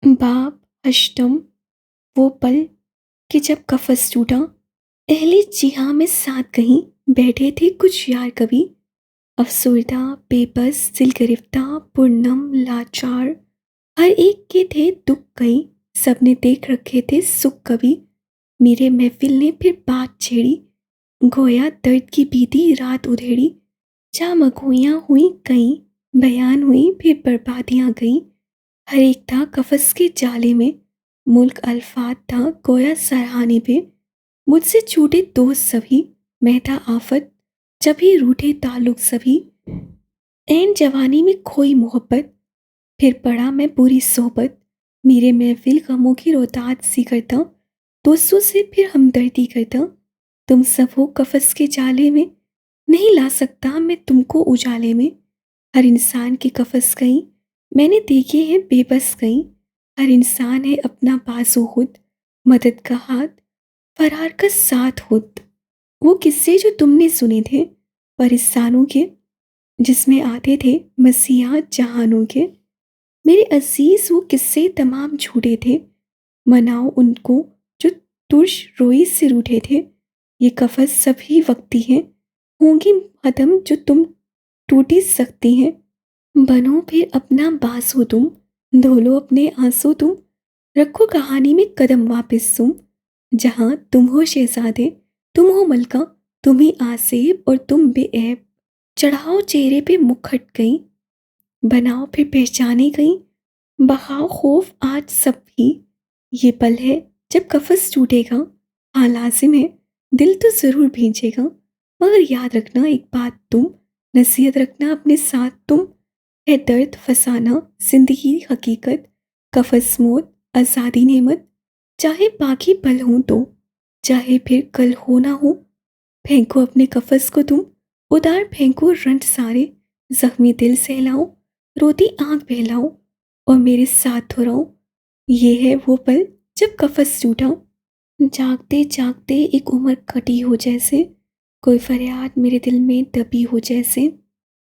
बाप अष्टम। वो पल कि जब कफस टूटा। अहले जिहा में साथ कहीं बैठे थे कुछ यार कभी। अफसुर्दा, बेबस, दिलगरिफ्ता, पूर्णम, लाचार। हर एक के थे दुख कई। सबने देख रखे थे सुख कभी। मेरे महफिल ने फिर बात छेड़ी। गोया दर्द की बीती रात उधेड़ी। जा मखोइयाँ हुई कहीं। बयान हुई फिर बर्बादियाँ गईं। हर एक था कफस के जाले में। मुल्क अल्फात था गोया सरहाने पे। मुझसे छूटे दोस्त सभी। मैं था आफत जब ही रूठे ताल्लुक सभी। ऐन जवानी में खोई मोहब्बत। फिर पड़ा मैं बुरी सोहबत। मेरे महफिल गमों की रोताज सी करता। दोस्तों से फिर हमदर्दी करता। तुम सब हो कफस के जाले में। नहीं ला सकता मैं तुमको उजाले में। हर इंसान की कफस कहीं मैंने देखे हैं बेबस कहीं। हर इंसान है अपना बाजू खुद। मदद का हाथ फरार का साथ खुद। वो किस्से जो तुमने सुने थे परिस्तानों के, जिसमें आते थे मसीहा जहानों के। मेरे अजीज वो किस्से तमाम झूठे थे। मनाओ उनको जो तुर्श रोई से रूठे थे। ये कफस सभी वक्ती हैं। होंगी खत्म जो तुम टूटी सकती हैं। बनो फिर अपना बासो तुम। धो लो अपने आंसू तुम। रखो कहानी में कदम वापस तुम। जहां तुम हो शहजादे, तुम हो मलका, तुम ही आसेब और तुम बेऐब। चढ़ाओ चेहरे पे मुखट गई। बनाओ फिर पहचाने गई। बहाओ खौफ आज सब भी। ये पल है जब कफस टूटेगा। हाँ लाजिम है दिल तो जरूर भींचेगा। मगर याद रखना एक बात तुम। नसीहत रखना अपने साथ तुम। है दर्द फसाना जिंदगी हकीकत। कफस मौत आज़ादी नेमत। चाहे बाकी पल हों तो, चाहे फिर कल हो ना हो। फेंको अपने कफस को तुम। उतार फेंको रंट सारे। जख्मी दिल सहलाओ, रोती आंख बहलाओ और मेरे साथ दोहराओ। ये है वो पल जब कफस टूटा। जागते जागते एक उम्र कटी हो जैसे। कोई फरियाद मेरे दिल में दबी हो जैसे।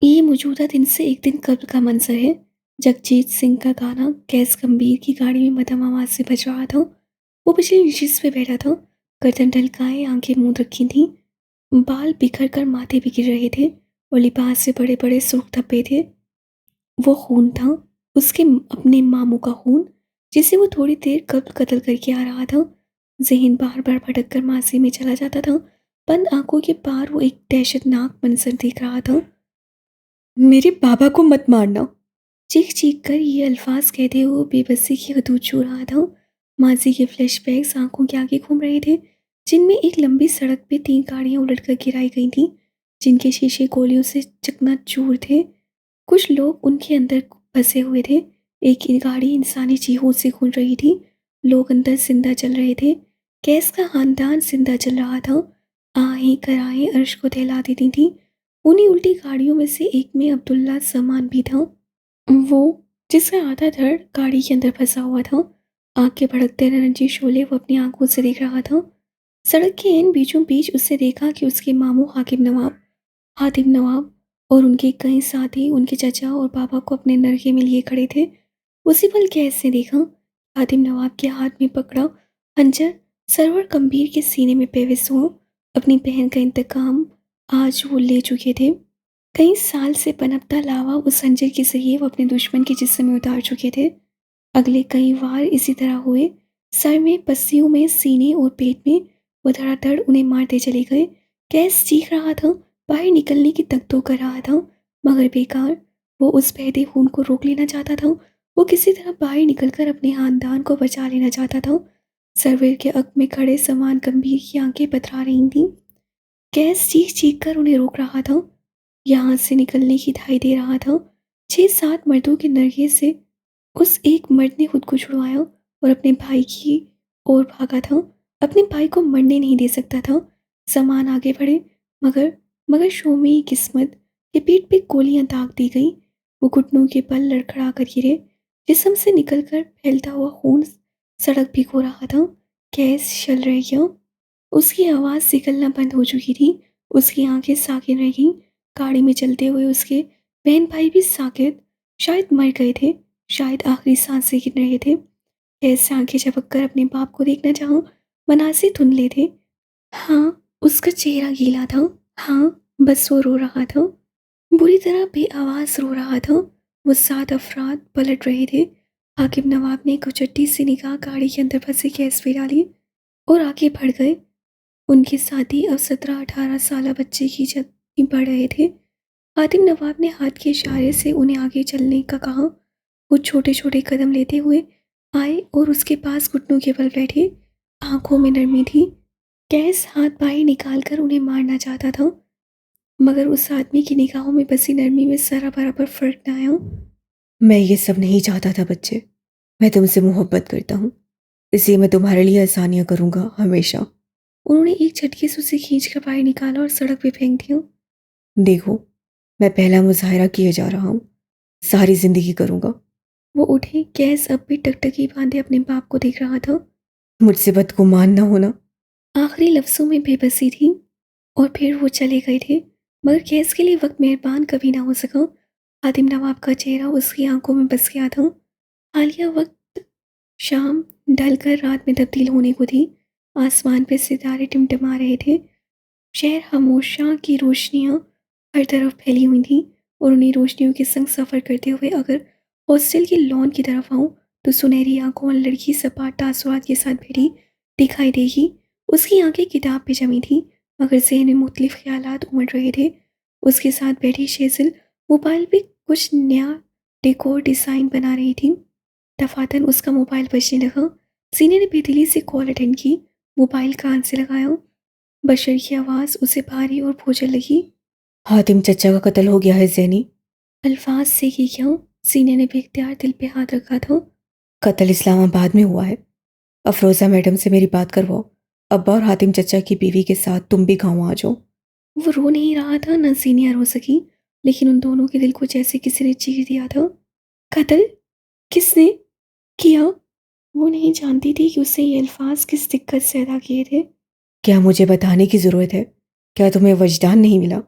ये मौजूदा दिन से एक दिन कब्ल का मंजर है। जगजीत सिंह का गाना गैस गंभीर की गाड़ी में मध्यम आवाज से बज रहा था। वो पिछली नशिश पे बैठा था। गर्दन ढलकाए आंखें मूंद रखी थीं। बाल बिखर कर माथे पे गिर रहे थे और लिबास से बड़े बड़े सुर्ख धब्बे थे। वो खून था, उसके अपने मामू का खून, जिसे वो थोड़ी देर कब्ल कत्ल करके आ रहा था। जहन बार बार भटक कर माजी में चला जाता था। बंद आंखों के पार वो एक दहशतनाक मंजर देख रहा था। मेरे बाबा को मत मारना। चीख चीख कर ये अल्फाज कहते हुए बेबसी की हदूद छू रहा था। माजी के फ्लैशबैक्स आंखों के आगे घूम रहे थे, जिनमें एक लंबी सड़क पे 3 गाड़ियां उलटकर गिराई गई थीं, जिनके शीशे गोलियों से चकनाचूर थे। कुछ लोग उनके अंदर फंसे हुए थे। एक गाड़ी इंसानी चीखों से गूंज रही थी। लोग अंदर जिंदा चल रहे थे। गैस का खानदान जिंदा चल रहा था। आहें कराहें अर्श को दहला देती थी। उन्हीं उल्टी गाड़ियों में से एक में अब्दुल्ला सामान भी था। वो जिसका आधा धड़ गाड़ी के अंदर फंसा हुआ था। आग के भड़कते नारंगी शोले वो अपनी आंखों से देख रहा था। सड़क के इन बीचों बीच उसने देखा कि उसके मामू हातिम नवाब और उनके कई साथी उनके चचा और बाबा को अपने नरके में लिए खड़े थे। उसी पल गैस ने देखा हातिम नवाब के हाथ में पकड़ा खंजर सरवर कम्बीर के सीने में पेविस हुआ। अपनी बहन का इंतकाम आज वो ले चुके थे। कई साल से पनपता लावा उस खंजर के जरिए वो अपने दुश्मन के जिस्म में उतार चुके थे। अगले कई वार इसी तरह हुए। सर में, पस्सियों में, सीने और पेट में वो धड़ाधड़ उन्हें मारते चले गए। गैस चीख रहा था, बाहर निकलने की तकतो कर रहा था, मगर बेकार। वो उस बहते खून को रोक लेना चाहता था। वो किसी तरह बाहर निकलकर अपने खानदान को बचा लेना चाहता था। सरवेर के अक में खड़े समान गंभीर की आंखें बतरा रही थीं। गैस चीख चीख कर उन्हें रोक रहा था, यहाँ से निकलने की धाई दे रहा था। 6-7 मर्दों के नरगे से उस एक मर्द ने खुद को छुड़वाया और अपने भाई की ओर भागा था। अपने भाई को मरने नहीं दे सकता था। सामान आगे बढ़े, मगर मगर शोमी किस्मत के पीठ पे गोलियां दाग दी गई। वो घुटनों के बल लड़खड़ा कर गिरे। जिस्म से निकलकर फैलता हुआ खून सड़क भिगो रहा था। गैस चल रही गया। उसकी आवाज़ निकलना बंद हो चुकी थी। उसकी आंखें साकिन रह गईं। गाड़ी में चलते हुए उसके बहन भाई भी साकित, शायद मर गए थे, शायद आखिरी सांसें गिन रहे थे। कैसे आंखें झपक कर अपने बाप को देखना चाहूं, मनासे धुंधले थे। हाँ, उसका चेहरा गीला था। हाँ, बस वो रो रहा था, बुरी तरह बेआवाज़ रो रहा था। वो 7 अफराद पलट रहे थे। हाकिम नवाब ने एक उचट्टी सी निगाह गाड़ी के अंदर फंसे गैस पे डाली और आगे बढ़ गए। उनके साथी अब 17-18 साल बच्चे की जद बढ़ रहे थे। हातिम नवाब ने हाथ के इशारे से उन्हें आगे चलने का कहा। वो छोटे छोटे कदम लेते हुए आए और उसके पास घुटनों के बल बैठे। आंखों में नरमी थी। कैस हाथ बाहर निकाल कर उन्हें मारना चाहता था, मगर उस आदमी की निगाहों में बसी नरमी में जरा बराबर फर्क न आया। मैं ये सब नहीं चाहता था बच्चे, मैं तुमसे मोहब्बत करता हूँ, इसलिए मैं तुम्हारे लिए आसानियाँ करूँगा हमेशा। उन्होंने एक झटके से उसे खींच कर बाहर निकाला और सड़क पे फेंक दिया। देखो, मैं पहला मुजाहरा किए जा रहा हूँ, सारी जिंदगी करूँगा। वो उठे। गैस अब भी टकटकी बांधे अपने बाप को देख रहा था। मुझसे बदगुमान न होना। आखिरी लफ्जों में बेबसी थी और फिर वो चले गए थे, मगर गैस के लिए वक्त मेहरबान कभी ना हो सका। हातिम नवाब का चेहरा उसकी आंखों में बस गया था। हालिया वक्त शाम ढलकर रात में तब्दील होने को थी। आसमान पे सितारे टिमटिमा रहे थे। शहर खामोशा की रोशनियां हर तरफ फैली हुई थीं और उन्हीं रोशनियों के संग सफ़र करते हुए अगर हॉस्टल की लॉन की तरफ आऊं तो सुनहरी आंखों वाली लड़की सपाट तासुरात के साथ बैठी दिखाई देगी। उसकी आंखें किताब पे जमी थी, मगर जहन में मुख्तलिफ ख्यालात उमड़ रहे थे। उसके साथ बैठी शेजिल मोबाइल पे कुछ नया डेकोर डिज़ाइन बना रही थी। दफातन उसका मोबाइल बजने लगा। सीने ने बेदिली से कॉल अटेंड की, मोबाइल कान से लगाया। बशर की आवाज़ उसे भारी और बोझल लगी। हातिम चचा का कत्ल हो गया है ज़ैनी। अल्फाज से कि क्यों? सीने ने बेख्तियार दिल पे हाथ रखा था। कत्ल इस्लामाबाद में हुआ है। अफरोज़ा मैडम से मेरी बात करवाओ। अब्बा और हातिम चचा की बीवी के साथ तुम भी गाँव आ जाओ। वो रो नहीं रहा था, न सीनिया रो सकी, लेकिन उन दोनों के दिल को जैसे किसी ने चीर दिया था। कत्ल किसने किया? वो नहीं जानती थी कि उससे ये अल्फाज किस दिक्कत से अदा किए थे। क्या मुझे बताने की ज़रूरत है? क्या तुम्हें वजदान नहीं मिला?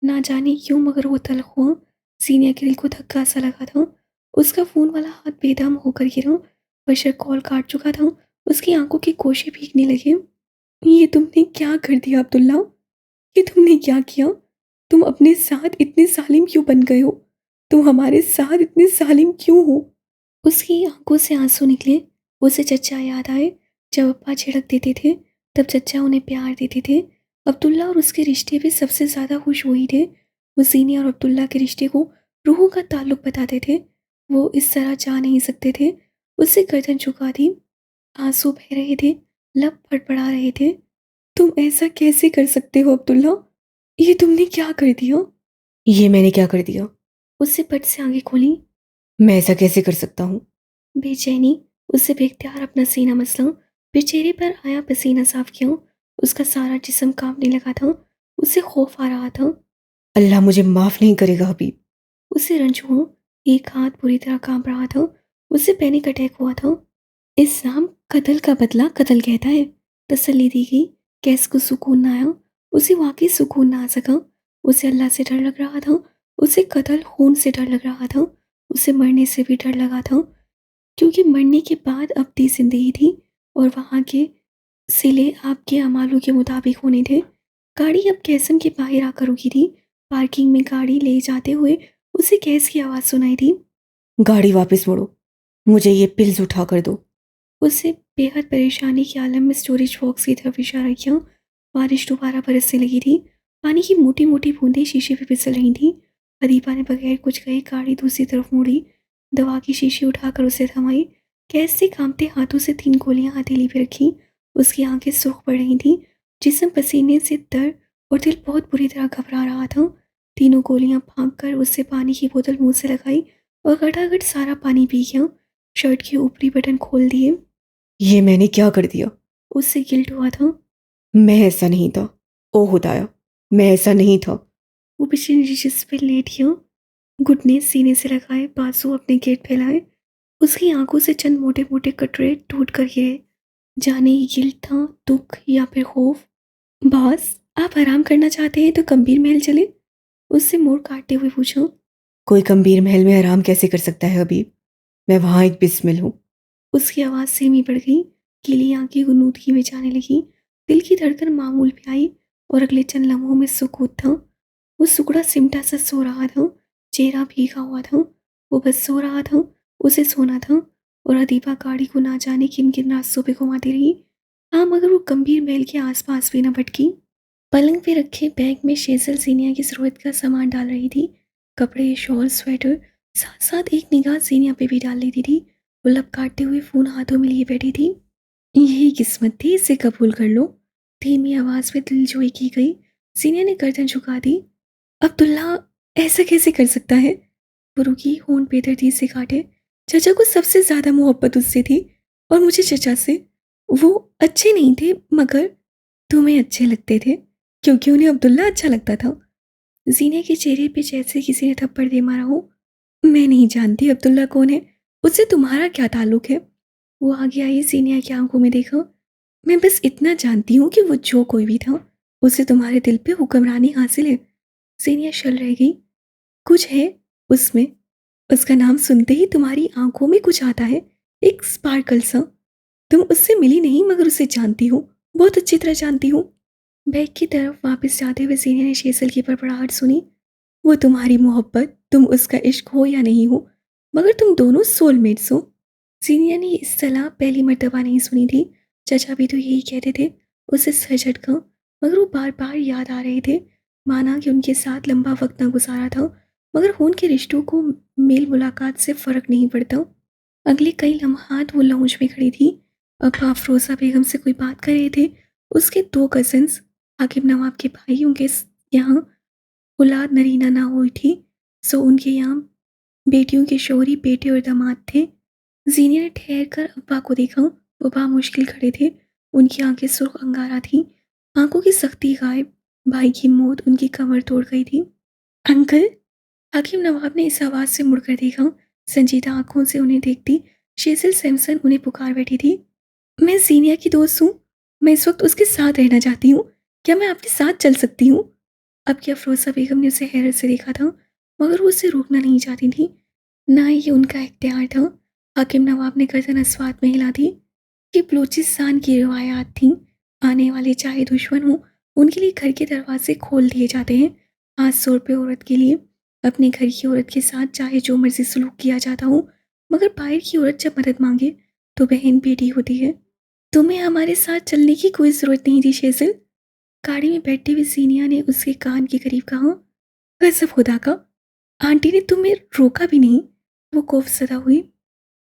ना जाने क्यों, मगर वो तल्ख हुआ। सीनिया के दिल को धक्का सा लगा था। उसका फ़ोन वाला हाथ बेदम होकर गिरा। बशर कॉल काट चुका था। उसकी आंखों के गोशे भीगने लगे। ये तुमने क्या कर दिया अब्दुल्ला? ये तुमने क्या किया? तुम अपने साथ इतने जालिम क्यों बन गए हो? तुम हमारे साथ इतने जालिम क्यों हो? उसकी आंखों से आंसू निकले। उसे चचा याद आए। जब अब्बा झिड़क देते थे तब चचा उन्हें प्यार देते थे। अब्दुल्ला और उसके रिश्ते पे सबसे ज़्यादा खुश वही थे। वो सीनी और अब्दुल्ला के रिश्ते को रूहों का ताल्लुक बताते थे। वो इस तरह जा नहीं सकते थे। उससे गर्दन झुका दी। आंसू बह रहे थे, लब फड़फड़ा रहे थे। तुम ऐसा कैसे कर सकते हो अब्दुल्ला? ये तुमने क्या कर दिया? ये मैंने क्या कर दिया? उससे पट से आगे खोली। मैं ऐसा कैसे कर सकता हूँ? बेचैनी उससे बेख्तियार अपना सीना मसला। फिर चेहरे पर आया पसीना साफ किया। उसका सारा जिस्म कांपने लगा था। उसे खौफ आ रहा था। अल्लाह मुझे माफ़ नहीं करेगा हबीब। उसे रंज हुआ। एक हाथ पूरी तरह कांप रहा था। उसे पैनिक अटैक हुआ था। इस्लाम कत्ल का बदला कत्ल कहता है, तसल्ली दी गई। कैस को सुकून ना आया। उसे वाकई सुकून ना आ सका। उसे अल्लाह से डर लग रहा था। उसे कत्ल खून से डर लग रहा था। उसे मरने से भी डर लगा था, क्योंकि मरने के बाद अब दी जिंदगी थी और वहाँ के सिले आपके अमालों के मुताबिक होने थे। गाड़ी अब कैसन के बाहर आकर रुकी थी। पार्किंग में गाड़ी ले जाते हुए उसे कैस की आवाज़ सुनाई दी। गाड़ी वापस मोड़ो, मुझे ये पिल्स उठा कर दो। उसे बेहद परेशानी के आलम में स्टोरेज बॉक्स की तरफ इशारा किया। बारिश दोबारा बरसने लगी थी। पानी की मोटी मोटी बूंदें शीशे पे फिसल रही थीं। अदीबा ने बगैर कुछ कहे गाड़ी दूसरी तरफ मोड़ी। दवा की शीशी उठाकर उसे थमाई। गैस से कांपते हाथों से 3 गोलियां हथेली पे रखी। उसकी आंखें सुर्ख पड़ रही थीं। जिस्म पसीने से तर और दिल बहुत बुरी तरह घबरा रहा था। तीनों गोलियां फांक कर उससे पानी की बोतल मुंह से लगाई और घटाघट सारा पानी पी गया। शर्ट के ऊपरी बटन खोल दिए। ये मैंने क्या कर दिया? उससे गिल्ट हुआ था। मैं ऐसा नहीं था। ओ खुदाया, मैं ऐसा नहीं था। वो पिछले रिजिस पे लेट गया। घुटने सीने से लगाए, बाजू अपने गेट फैलाए। उसकी आंखों से चंद मोटे मोटे कटरे टूट कर गिरे। जाने ये गिल्ट था, दुख या फिर खौफ। बॉस, आप आराम करना चाहते हैं तो गंभीर महल चले? उससे मोड़ काटते हुए पूछा। कोई गंभीर महल में आराम कैसे कर सकता है हबीब? मैं वहाँ एक बिस्मिल हूँ। उसकी आवाज़ सेमी बढ़ गई, गीली आंखें गुनूदगी में जाने लगी, दिल की धड़कन मामूल पे आई और अगले चंद लम्हों में सुकूत था। वो सुकड़ा सिमटा सा सो रहा था, चेहरा भीगा हुआ था, वो बस सो रहा था, उसे सोना था। और अदीबा गाड़ी को ना जाने किन किन रास्तों पे घुमाती रही। हाँ, मगर वो गंभीर महल के आसपास भी न भटकी। पलंग पे रखे बैग में शेजल जीनिया की ज़रूरत का सामान डाल रही थी, कपड़े, शॉल, स्वेटर। साथ साथ एक निगाह जीनिया पे भी डाल लेती थी। वो लब काटते हुए फ़ोन हाथों में लिए बैठी थी। यही किस्मत थी, इसे कबूल कर लो। धीमी आवाज़ में दिलजोई की गई। जीनिया ने गर्दन झुका दी। अब्दुल्ला ऐसा कैसे कर सकता है? वो रुकी, होंठ बेदर्दी से काटे। चचा को सबसे ज्यादा मोहब्बत उससे थी और मुझे चचा से। वो अच्छे नहीं थे, मगर तुम्हें अच्छे लगते थे क्योंकि उन्हें अब्दुल्ला अच्छा लगता था। जीने के चेहरे पे जैसे किसी ने थप्पड़ दे मारा हो। मैं नहीं जानती अब्दुल्ला कौन है, उससे तुम्हारा क्या ताल्लुक है? वो आगे आई, सीनिया की आंखों में देखा। मैं बस इतना जानती हूँ कि वो जो कोई भी था, उसे तुम्हारे दिल पे हुक्मरानी हासिल है। सीनिया शल रह गई। कुछ है उसमें, उसका नाम सुनते ही तुम्हारी आंखों में कुछ आता है, एक स्पार्कल सा। तुम उससे मिली नहीं मगर उसे जानती हो, बहुत अच्छी तरह जानती हो। बैग की तरफ वापस जाते हुए सीनिया ने शेसल की बड़बड़ाहट सुनी। वो तुम्हारी मोहब्बत, तुम उसका इश्क हो या नहीं हो, मगर तुम दोनों सोलमेट्स हो। सीनिया ने इस सलाह पहली मर्तबा नहीं सुनी थी। चचा भी तो यही कहते थे। उसे सर झटका, मगर वो बार बार याद आ रहे थे। माना कि उनके साथ लंबा वक्त न गुजारा था, मगर खून के रिश्तों को मेल मुलाकात से फर्क नहीं पड़ता। अगले कई लम्हात वो लाउंज में खड़ी थी। अब्बा अफरोज़ा बेगम से कोई बात कर रहे थे। उसके दो कज़न्स, हाकिम नवाब के भाई, उनके यहाँ औलाद नरीना ना हुई थी, सो उनके यहाँ बेटियों के शौहरी बेटे और दामाद थे। जीनिया ने ठहर कर अब्बा को देखा। वो मुश्किल खड़े थे, उनकी आंखें सुर्ख अंगारा थी, आंखों की सख्ती गायब। भाई की मौत उनकी कमर तोड़ गई थी। अंकल! हाकिम नवाब ने इस आवाज़ से मुड़कर देखा। संजीदा आंखों से उन्हें देखती शेज़ल सैमसन उन्हें पुकार बैठी थी। मैं जीनिया की दोस्त हूँ, मैं इस वक्त उसके साथ रहना चाहती हूँ। क्या मैं आपके साथ चल सकती हूँ? अब क्या फ़िरोज़ा बेगम ने उसे हैरत से देखा था, मगर वो उसे रोकना नहीं चाहती थी। ना ही ये उनका इख्तियार था। हाकिम नवाब ने गर्दन अस्वात में हिला दी। ये बलूचिस्तान की रिवायात थीं। आने वाले चाहे दुश्मन हों, उनके लिए घर के दरवाजे खोल दिए जाते हैं। खास तौर पे औरत के लिए। अपने घर की औरत के साथ चाहे जो मर्ज़ी सलूक किया जाता हो, मगर बाहर की औरत जब मदद मांगे तो बहन बेटी होती है। तुम्हें हमारे साथ चलने की कोई ज़रूरत नहीं थी शेज़ल। गाड़ी में बैठते हुए सीनिया ने उसके कान के करीब कहा। कसम खुदा का, आंटी ने तुम्हें रोका भी नहीं। वो खौफज़दा हुई।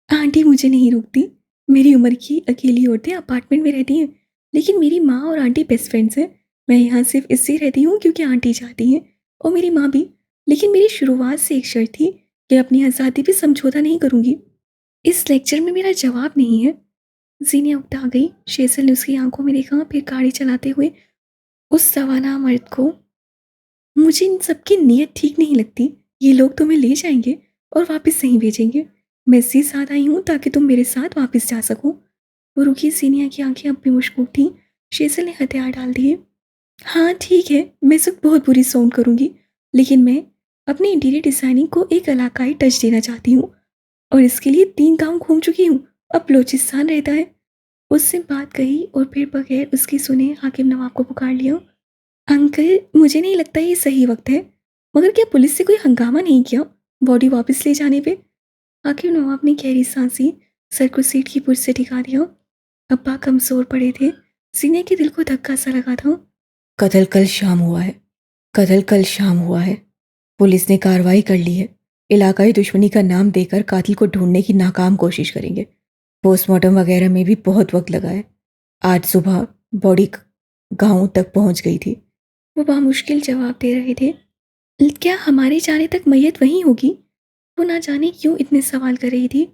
आंटी मुझे नहीं रोकती। मेरी उम्र की अकेली औरतें अपार्टमेंट में रहती हैं, लेकिन मेरी माँ और आंटी बेस्ट फ्रेंड्स हैं। मैं यहाँ सिर्फ इसलिए रहती हूँ क्योंकि आंटी चाहती हैं, और मेरी माँ भी। लेकिन मेरी शुरुआत से एक शर्त थी कि अपनी आज़ादी पे समझौता नहीं करूँगी। इस लेक्चर में मेरा जवाब नहीं है। जीनिया उकता गई। शेजल ने उसकी आंखों में देखा, फिर गाड़ी चलाते हुए उस सवाना मर्द को। मुझे इन सबकी नीयत ठीक नहीं लगती। ये लोग तुम्हें ले जाएंगे और वापस नहीं भेजेंगे। मैं इसलिए साथ आई हूँ ताकि तुम मेरे साथ वापस जा सको। वो रुकी, सीनिया की आंखें अब भी मुश्किल थीं। शेजल ने हथियार डाल दिए। हाँ ठीक है, मैं इस वक्त बहुत बुरी साउंड करूँगी, लेकिन मैं अपनी इंटीरियर डिज़ाइनिंग को एक इलाकाई टच देना चाहती हूँ, और इसके लिए 3 गाँव घूम चुकी हूँ। अब बलूचिस्तान रहता है। उससे बात कही और फिर बगैर उसकी सुने हाकिम नवाब को पुकार लिया। अंकल, मुझे नहीं लगता ये सही वक्त है, मगर क्या पुलिस से कोई हंगामा नहीं किया बॉडी वापस ले जाने पे? हाकिम नवाब ने गहरी सांसी, सर को सीट की पुर्ज से टिका दिया। अब्बा कमजोर पड़े थे, सीने के दिल को धक्का सा लगा था। कत्ल कल शाम हुआ है। कत्ल कल शाम हुआ है। पुलिस ने कार्रवाई कर ली है। इलाकाई दुश्मनी का नाम देकर कातिल को ढूंढने की नाकाम कोशिश करेंगे। पोस्टमार्टम वगैरह में भी बहुत वक्त लगा है। आज सुबह बॉडी गांव तक पहुंच गई थी। वो मुश्किल जवाब दे रहे थे। क्या हमारे जाने तक मैयत वहीं होगी? वो ना जाने क्यों इतने सवाल कर रही थी।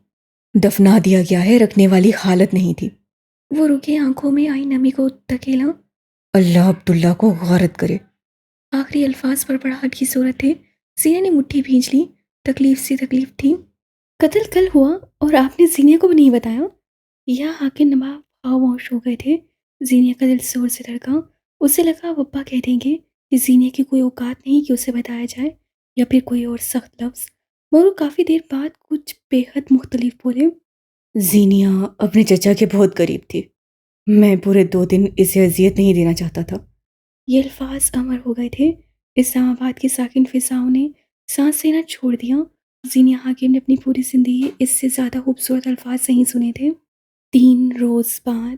दफना दिया गया है, रखने वाली हालत नहीं थी। वो रुके, आंखों में आई नमी को धकेला। अल्लाह अब्दुल्ला को गारत करे। आखिरी अल्फाज पर बड़ाहट की सूरत थे। सीने ने मुट्ठी भींच ली। तकलीफ सी तकलीफ थी। कत्ल कल हुआ और आपने जीनिया को भी नहीं बताया? यह हाकिम नवाब खामोश हो गए थे। जीनिया का दिल जोर से धड़का। उसे लगा पप्पा कह देंगे कि जीनिया की कोई औकात नहीं कि उसे बताया जाए, या फिर कोई और सख्त लफ्ज़। मगर वो काफ़ी देर बाद कुछ बेहद मुख्तलिफ बोले। जीनिया अपने चचा के बहुत करीब थी। मैं पूरे 2 दिन इसे अजियत नहीं देना चाहता था। ये अल्फाज अमर हो गए थे। इस्लामाबाद की साकिन फिजाओं ने सांस लेना छोड़ दिया। जीनिया हाकिम ने अपनी पूरी जिंदगी इससे ज़्यादा खूबसूरत अल्फाज नहीं सुने थे। 3 रोज़ बाद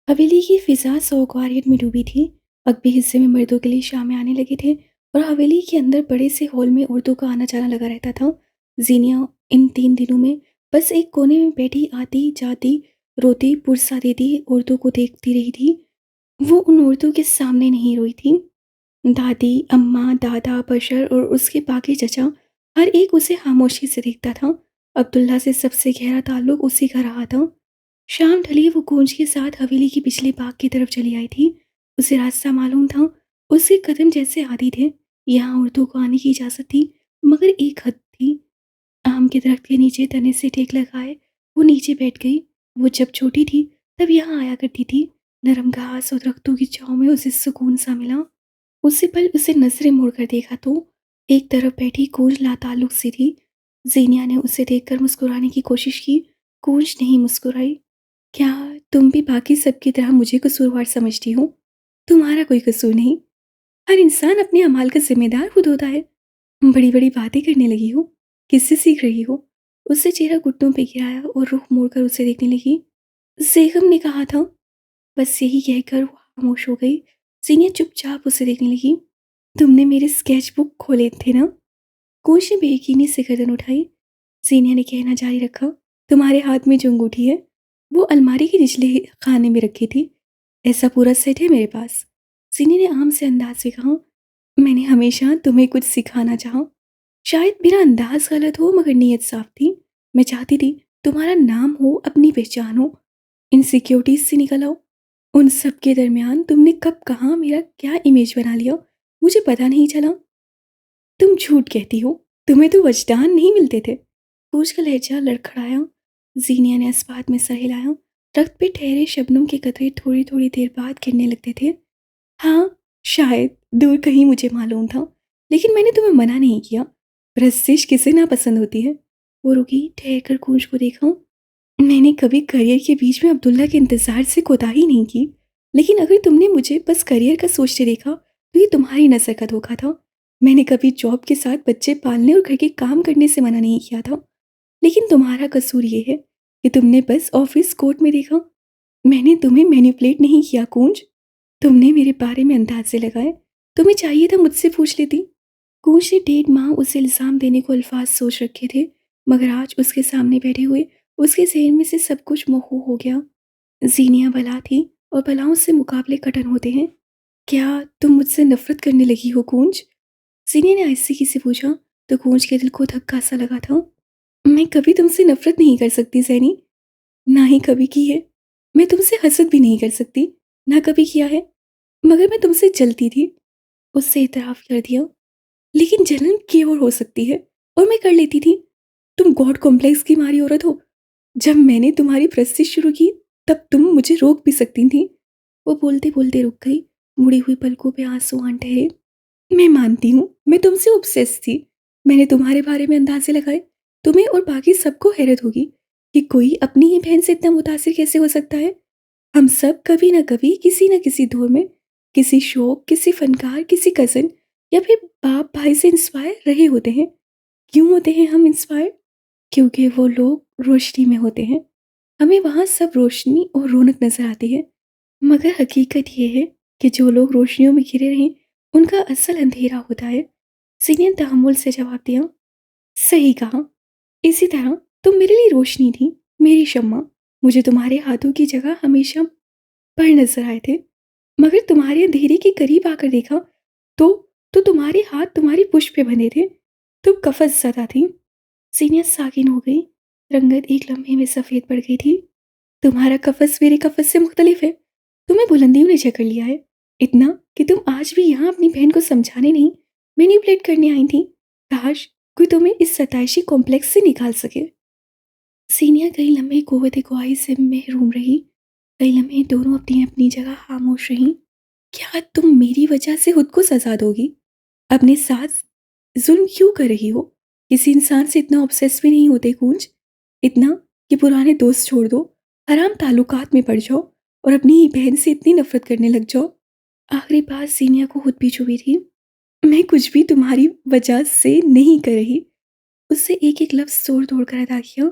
हवेली की फिजा सौगवारियत में डूबी थी। अगले हिस्से में मर्दों के लिए शामें आने लगे थे और हवेली के अंदर बड़े से हॉल में औरतों का आना जाना लगा रहता था। जीनिया इन 3 दिनों में बस एक कोने में बैठी आती जाती रोती पुरसा देती औरतों को देखती रही थी। वो उन औरतों के सामने नहीं रोई थी। दादी, अम्मा, दादा, बशर और उसके बाकी चचा हर एक उसे खामोशी से देखता था। अब्दुल्ला से सबसे गहरा ताल्लुक उसी का रहा था। शाम ढली वो गूंज के साथ हवेली के पिछले बाग की तरफ चली आई थी। उसे रास्ता मालूम था। उसके कदम जैसे आदी थे। यहाँ औरतों को आने की इजाज़त थी, मगर एक हद थी। आम के दरख्त के नीचे तने से टेक लगाए वो नीचे बैठ गई। वो जब छोटी थी तब यहाँ आया करती थी। नरम घास और दरख्तों की छाँव में उसे सुकून सा मिला। उसी पल उसे नजरें मुड़कर देखा तो एक तरफ बैठी कूंज लाताल्लुक सी थी। जीनिया ने उसे देखकर मुस्कुराने की कोशिश की। कूंज नहीं मुस्कुराई। क्या तुम भी बाकी सबकी तरह मुझे कसूरवार समझती हो? तुम्हारा कोई कसूर नहीं। हर इंसान अपने अमाल का जिम्मेदार खुद होता है। बड़ी बड़ी बातें करने लगी हो। किससे सीख रही हो? उससे चेहरा घुटनों पे गिराया और रुख मोड़कर उसे देखने लगी। जेगम ने कहा था। बस यही कहकर वो खामोश हो गई। जीनिया चुपचाप उसे देखने लगी। तुमने मेरे स्केच बुक खोले थे ना? कोश ने बेयकीनी से गर्दन उठाई। जीनिया ने कहना जारी रखा। तुम्हारे हाथ में जो अंगूठी है वो अलमारी के निचले खाने में रखी थी। ऐसा पूरा सेट है मेरे पास। जीनिया ने आम से अंदाज से कहा। मैंने हमेशा तुम्हें कुछ सिखाना चाहा। शायद मेरा अंदाज गलत हो, मगर नीयत साफ थी। मैं चाहती थी तुम्हारा नाम हो, अपनी पहचान हो। इनसिक्योरिटीज से निकल आओ। उन सब के दरमियान तुमने कब कहाँ मेरा क्या इमेज बना लिया, मुझे पता नहीं चला। तुम झूठ कहती हो। तुम्हें तो वजदान नहीं मिलते थे। कोच का लहजा लड़खड़ाया। जीनिया ने इस्पात में सर हिलाया। तख्त पे ठहरे शबनम के कतरे थोड़ी थोड़ी देर बाद गिरने लगते थे। हाँ, शायद दूर कहीं मुझे मालूम था, लेकिन मैंने तुम्हें मना नहीं किया। प्रस्तिश किसे ना पसंद होती है। वो रुकी, ठहर कर कूंज को देखा। मैंने कभी करियर के बीच में अब्दुल्ला के इंतज़ार से कोताही नहीं की, लेकिन अगर तुमने मुझे बस करियर का सोचते देखा तो ये तुम्हारी नज़र का धोखा था। मैंने कभी जॉब के साथ बच्चे पालने और घर के काम करने से मना नहीं किया था, लेकिन तुम्हारा कसूर ये है कि तुमने बस ऑफिस कोर्ट में देखा। मैंने तुम्हें मैनिपुलेट नहीं किया कूंज। तुमने मेरे बारे में अंदाजे लगाए। तुम्हें चाहिए था मुझसे पूछ लेती। कूंज ने 1.5 माह उसे इल्ज़ाम देने को अल्फाज सोच रखे थे, मगर आज उसके सामने बैठे हुए उसके ज़हन में से सब कुछ मोहू हो गया। जीनिया बला थी और बलाओं से मुकाबले कठिन होते हैं। क्या तुम मुझसे नफरत करने लगी हो कूंज? जीनिया ने आहिस्ते से पूछा तो कूंज के दिल को धक्का सा लगा था। मैं कभी तुमसे नफरत नहीं कर सकती जैनी, ना ही कभी की है। मैं तुमसे हसद भी नहीं कर सकती, ना कभी किया है, मगर मैं तुमसे जलती थी। उससे इतराफ़ कर दिया। लेकिन जलन केवल हो सकती है, और मैं कर लेती थी। तुम गॉड कॉम्प्लेक्स की मारी औरत हो। जब मैंने तुम्हारी प्रस्तिश शुरू की तब तुम मुझे रोक भी सकती थी। वो बोलते बोलते रुक गई। मुड़ी हुई पलकों पे आंसू आन ठहरे। मैं मानती हूँ मैं तुमसे ऑब्सेस थी। मैंने तुम्हारे बारे में अंदाजे लगाए। तुम्हें और बाकी सबको हैरत होगी कि कोई अपनी ही बहन से इतना मुतासिर कैसे हो सकता है। हम सब कभी ना कभी किसी न किसी दौर में किसी शौक, किसी फनकार, किसी कज़न या फिर बाप भाई से इंस्पायर रहे होते हैं। क्यों होते हैं हम इंस्पायर? क्योंकि वो लोग रोशनी में होते हैं। हमें वहाँ सब रोशनी और रौनक नजर आती है, मगर हकीकत ये है कि जो लोग रोशनियों में घिरे रहें उनका असल अंधेरा होता है। सीनियर तहम्मुल से जवाब दिया। सही कहा। इसी तरह तुम मेरे लिए रोशनी थी, मेरी शम्मा। मुझे तुम्हारे हाथों की जगह हमेशा पर नजर आए थे, मगर तुम्हारे अंधेरे के करीब आकर देखा तो तुम्हारे हाथ तुम्हारी पुष्प पे बंधे थे। तुम कफस ज़दा थी। सीनियर साकिन हो गई। रंगत एक लम्हे में सफ़ेद पड़ गई थी। तुम्हारा कफस मेरे कफस से मुख्तलिफ है। तुम्हें बुलंदियों ने जकड़ लिया है, इतना कि तुम आज भी यहाँ अपनी बहन को समझाने नहीं, मैनिपुलेट करने आई थी। काश कोई तुम्हें इस सताइशी कॉम्प्लेक्स से निकाल सके। सीनियर कई लम्हे कुव्वत ख्वाही से महरूम रही। कई लम्हे दोनों अपनी अपनी जगह खामोश रहीं। क्या तुम मेरी वजह से खुद को सजा दोगी? अपने साथ जुल्म क्यों कर रही हो? किसी इंसान से इतना ऑब्सेस भी नहीं होते कूंज, इतना कि पुराने दोस्त छोड़ दो, हराम ताल्लुकात में पड़ जाओ और अपनी ही बहन से इतनी नफरत करने लग जाओ। आखिरी बात सीनिया को खुद भी चुभी थी। मैं कुछ भी तुम्हारी वजह से नहीं कर रही। उससे एक एक लफ्ज तोड़ तोड़ कर अदा किया।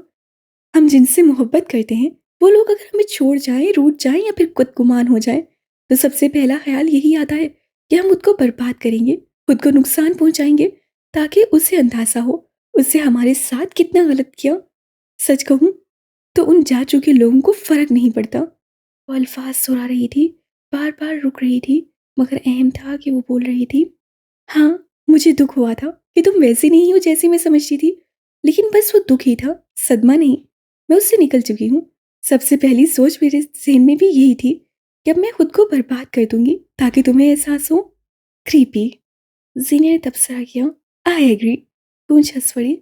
हम जिनसे मोहब्बत करते हैं वो लोग अगर हमें छोड़ जाएं, रूठ जाएं या फिर गुमान हो जाएं, तो सबसे पहला ख्याल यही आता है कि हम खुद को बर्बाद करेंगे, खुद को नुकसान पहुंचाएंगे, ताकि उसे अंदाजा हो उससे हमारे साथ कितना गलत किया। सच कहूं तो उन जा चुके लोगों को फर्क नहीं पड़ता। वो अल्फाज सुना रही थी, बार बार रुक रही थी, मगर अहम था कि वो बोल रही थी, हाँ, मुझे दुख हुआ था कि तुम वैसी नहीं हो जैसी मैं समझती थी, लेकिन बस वो दुख ही था, सदमा नहीं। मैं उससे निकल चुकी हूँ। सबसे पहली सोच मेरे ज़हन में भी यही थी कि अब मैं खुद को बर्बाद कर दूंगी ताकि तुम्हें एहसास हो। क्रीपी। जीने ने तबसरा किया। I agree. पूंछ हंस पड़ी।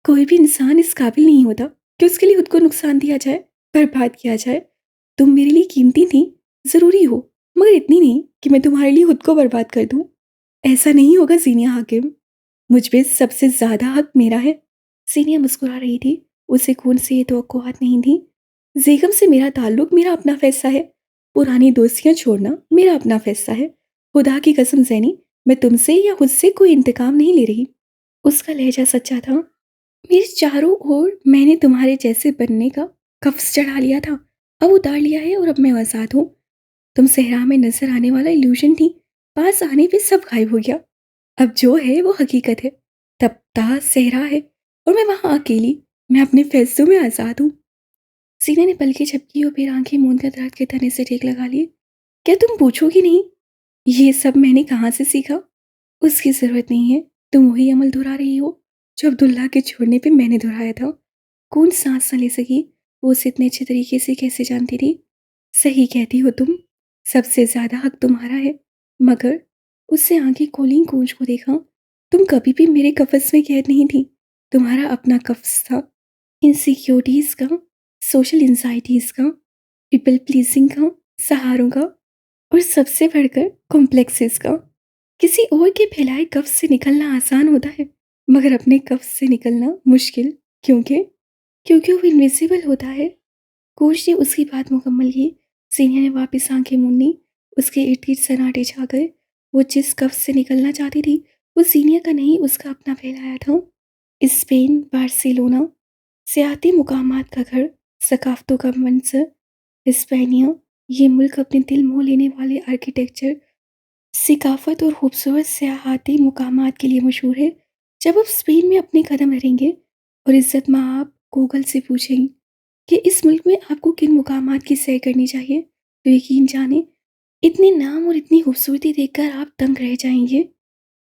कोई भी इंसान इस काबिल नहीं होता कि उसके लिए खुद को नुकसान दिया जाए, बर्बाद किया जाए। तुम मेरे लिए कीमती थी, ज़रूरी हो, मगर इतनी नहीं कि मैं तुम्हारे लिए खुद को बर्बाद कर दूं। ऐसा नहीं होगा जीनिया हाकिम। मुझ पे सबसे ज्यादा हक मेरा है। जीनिया मुस्कुरा रही थी। उसे खून से ये तवक्कुआत नहीं थी। जेगम से मेरा ताल्लुक मेरा अपना फैसला है। पुरानी दोस्तियां छोड़ना मेरा अपना फैसला है। खुदा की कसम जैनी, मैं तुमसे या खुद से कोई इंतकाम नहीं ले रही। उसका लहजा सच्चा था। मेरे चारों ओर मैंने तुम्हारे जैसे बनने का कफ्स चढ़ा लिया था, अब उतार लिया है और अब मैं आजाद हूँ। तुम सहरा में नजर आने वाला इल्यूजन थी, पास आने पे सब गायब हो गया। अब जो है वो हकीकत है। तपता सहरा है और मैं वहां अकेली, मैं अपने फैसलों में आजाद हूँ। सीने ने पलकें झपकी और फिर आंखें मूंद कर दराज के तने से टेक लगा लिए। क्या तुम पूछोगी नहीं ये सब मैंने कहाँ से सीखा? उसकी जरूरत नहीं है। तुम वही अमल दोहरा रही हो जो अब्दुल्ला के छोड़ने पे मैंने दोहराया था। कौन सांस न ले सकी, वो उसे इतने अच्छे तरीके से कैसे जानती थी? सही कहती हो तुम, सबसे ज्यादा हक तुम्हारा है। मगर उससे आंखें खोली, गूंज को देखा। तुम कभी भी मेरे कफस में कैद नहीं थी। तुम्हारा अपना कफ्स था, इनसिक्योरिटीज का, सोशल एंजाइटीज का, पीपल प्लीजिंग का, सहारों का, और सबसे बढ़कर कॉम्प्लेक्सेस का। किसी और के फैलाए कफ्स से निकलना आसान होता है, मगर अपने कफ्स से निकलना मुश्किल। क्योंकि क्योंकि वो इनविजिबल होता है। कोच ने उसकी बात मुकम्मल की। सीनिया ने वापस आंखें मूंदी। उसके इर्द गिर्द सन्नाटे छा गए। वो जिस कफ से निकलना चाहती थी वो सीनिया का नहीं, उसका अपना फैलाया था। स्पेन, बार्सिलोना, सियाती मुकामात का घर, सकाफतों का मंजर। हिस्पैनिया, ये मुल्क अपने दिल मोह लेने वाले आर्किटेक्चर, सिकाफत और खूबसूरत सियाहती मुकामात के लिए मशहूर है। जब आप स्पेन में अपने कदम धरेंगे और इज्जत माँ आप गूगल से पूछेंगे कि इस मुल्क में आपको किन मुकामात की सैर करनी चाहिए, तो यकीन जाने इतने नाम और इतनी खूबसूरती देखकर आप दंग रह जाएंगे।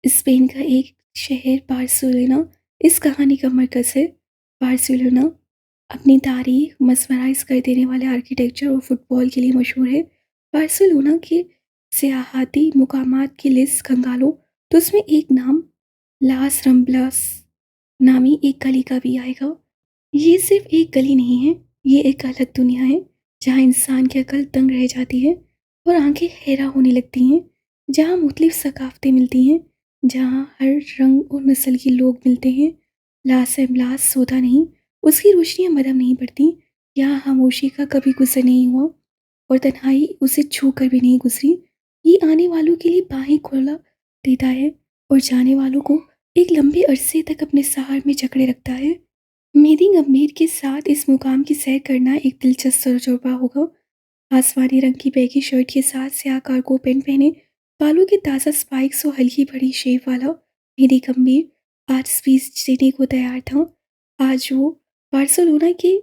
स्पेन का एक शहर बार्सिलोना इस कहानी का मरकज़ है। बार्सिलोना अपनी तारीख, मस्मराइज कर देने वाले आर्किटेक्चर और फुटबॉल के लिए मशहूर है। बार्सिलोना के सियाहती मुकामात की लिस्ट खंगालो तो उसमें एक नाम, लास रम्बलास नामी एक गली का भी आएगा। ये सिर्फ एक गली नहीं है, ये एक अलग दुनिया है जहाँ इंसान की अकल दंग रह जाती है और आंखें हैरा होने लगती हैं, जहाँ मुख्तलिफ सकाफतें मिलती हैं, जहाँ हर रंग और नस्ल के लोग मिलते हैं। लास एम्बलास सोता नहीं, उसकी रोशनियाँ मदम नहीं पड़ती। यहाँ खामोशी का कभी गुजर नहीं हुआ और तन्हाई उसे छू कर भी नहीं गुजरी। ये आने वालों के लिए बाहें खोला देता है और जाने वालों को एक लंबे अरसे तक अपने सहार में जकड़े रखता है। मेरी गंभीर के साथ इस मुकाम की सैर करना एक दिलचस्प तजुर्बा होगा। आसमानी रंग की बैगी शर्ट के साथ स्याह कार्गो पैंट पहने, बालों के ताज़ा स्पाइक्स और हल्की बड़ी शेव वाला मेरी गंभीर आज स्पीच देने को तैयार था। आज वो बार्सिलोना के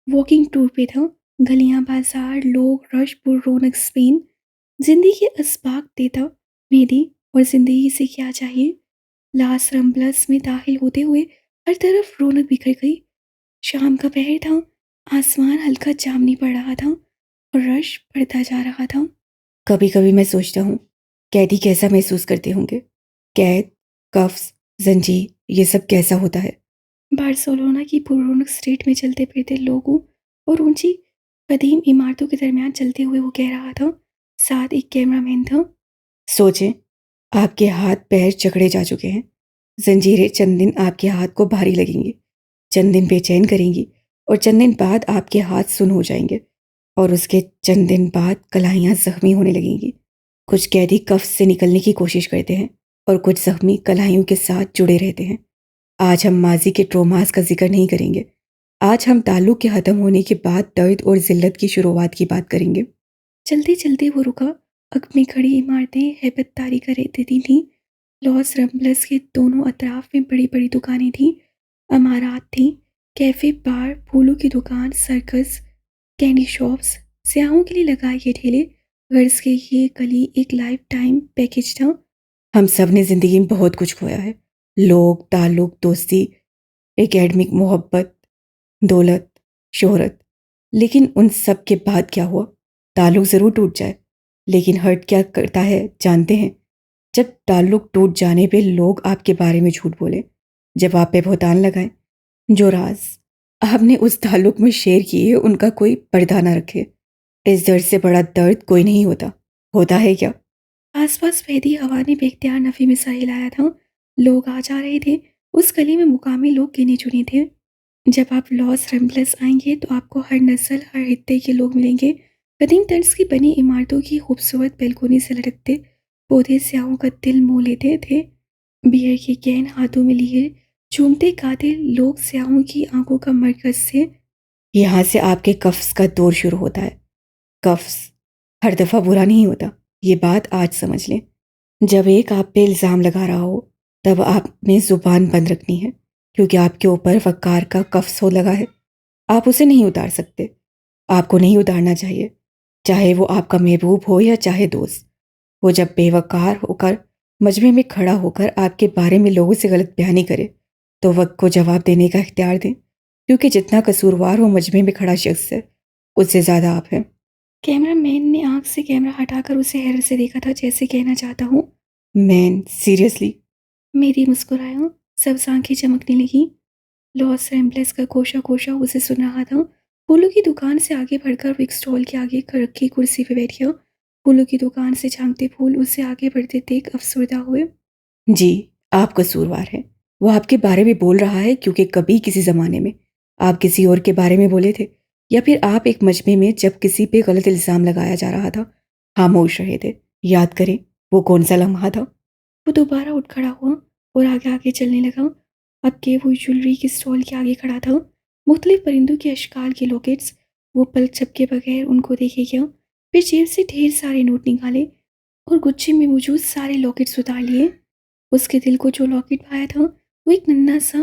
वॉकिंग टूर पे था। गलियां, बाजार, लोग, रश, पुर रौनक स्पेन। जिंदगी के असबाक देता मेहदी, और जिंदगी से क्या चाहिए। लास रम्बलस में दाखिल होते हुए हर तरफ रौनक बिखर गई। शाम का पहर था, आसमान हल्का जामनी पड़ रहा था और रश बढ़ता जा रहा था। कभी कभी मैं सोचता हूँ कैदी कैसा महसूस करते होंगे। कैद, कफ्स, जंजीर, ये सब कैसा होता है। बार्सिलोना की पुरौनक स्ट्रीट में चलते फिरते लोगों और ऊंची कदीम इमारतों के दरमियान चलते हुए वो कह रहा था। साथ एक कैमरामैन था। सोचें, आपके हाथ पैर जकड़े जा चुके हैं। जंजीरें चंद दिन आपके हाथ को भारी लगेंगी, चंद दिन बेचैन करेंगी, और चंद दिन बाद आपके हाथ सुन्न हो जाएंगे और उसके चंद दिन बाद कलाइयाँ जख्मी होने लगेंगी। कुछ कैदी कफ से निकलने की कोशिश करते हैं और कुछ जख्मी कलाइयों के साथ जुड़े रहते हैं। आज हम माजी के ट्रोमास का जिक्र नहीं करेंगे। आज हम ताल्लुक के ख़त्म होने के बाद दर्द और जिल्लत की शुरुआत की बात करेंगे। चलते चलते वो रुका। अग में खड़ी इमारतें हैबत तारी कर देती थीं। लॉस रम्बलस के दोनों अतराफ में बड़ी बड़ी दुकानें थीं, अमारात थीं, कैफ़े, बार, फूलों की दुकान, सर्कस, कैंडी शॉप्स, सयाहों के लिए लगाए ये ठेले। गर्ज के ये गली एक लाइफ टाइम पैकेज था। हम सब ने ज़िंदगी में बहुत कुछ खोया है। लोग, ताल्लुक, दोस्ती, एकेडमिक मोहब्बत, दौलत, शोहरत। लेकिन उन सब के बाद क्या हुआ? ताल्लुक ज़रूर टूट जाए, लेकिन हर्ट क्या करता है जानते हैं? जब ताल्लुक टूट जाने पे लोग आपके बारे में झूठ बोले, जब आप पे बहतान लगाएं, जो राज आपने उस ताल्लुक में शेयर किए उनका कोई पर्दा ना रखे। इस दर्द से बड़ा दर्द कोई नहीं होता। होता है क्या? आसपास बहती हवा ने बेख्तियार नफी में सा हिलाया था। लोग आ जा रहे थे। उस गली में मुकामी लोग गिने चुने थे। जब आप लॉस रम्बलस आएंगे तो आपको हर नस्ल, हर हित्ते के लोग मिलेंगे। कदीम तर्ज की बनी इमारतों की खूबसूरत बैल्कोनी से लटकते पौधे स्याहों का दिल मोह लेते थे। बियर के कैन हाथों में लिए झूमते गाते लोग स्याहों की आंखों का मरकज से। यहाँ से आपके कफ्स का दौर शुरू होता है। कफ्स हर दफ़ा बुरा नहीं होता, ये बात आज समझ लें। जब एक आप पे इल्ज़ाम लगा रहा हो तब आपने ज़ुबान बंद रखनी है, क्योंकि आपके ऊपर वक़ार का कफ्स हो लगा है। आप उसे नहीं उतार सकते। आपको नहीं उतारना चाहिए, चाहे वो आपका महबूब हो या चाहे दोस्त। वो जब बेवकार होकर मजमे में खड़ा होकर आपके बारे में लोगों से गलत बयानी करे तो वक्त को जवाब देने का इख्तियार दें, क्योंकि जितना कसूरवार वो मजमे में खड़ा शख्स है उससे ज़्यादा आप हैं। कैमरामैन ने आंख से कैमरा हटाकर उसे हैरत से देखा था, जैसे कहना चाहता हूँ मैन सीरियसली? मेरी मुस्कुराया। सब आंखें चमकने लगी। लॉस एंजल्स का कोशा कोशा उसे सुन रहा था। फूलों की दुकान से आगे बढ़कर वो एक स्टॉल के आगे रखी कुर्सी पे बैठ गया। फूलों की दुकान से झांकते फूल उसे आगे बढ़ते देख अफसरदा हुए। जी, आप कसूरवार हैं। वो आपके बारे में बोल रहा है क्योंकि कभी किसी ज़माने में आप किसी और के बारे में बोले थे, या फिर आप एक मजमे में जब किसी पे गलत इल्ज़ाम लगाया जा रहा था खामोश रहे थे। याद करें, वो कौन सा लम्हा था? वो दोबारा उठ खड़ा हुआ और आगे आगे चलने लगा। अब के वो ज्वेलरी के स्टॉल के आगे खड़ा था। मुख्तलिफ परिंदों के अशकाल के लॉकेट्स। वो पलक झपके बगैर उनको देखे गया, फिर जेब से ढेर सारे नोट निकाले और गुच्छे में मौजूद सारे लॉकेट्स उतार लिए। उसके दिल को जो लॉकेट भाया था वो एक नन्हा सा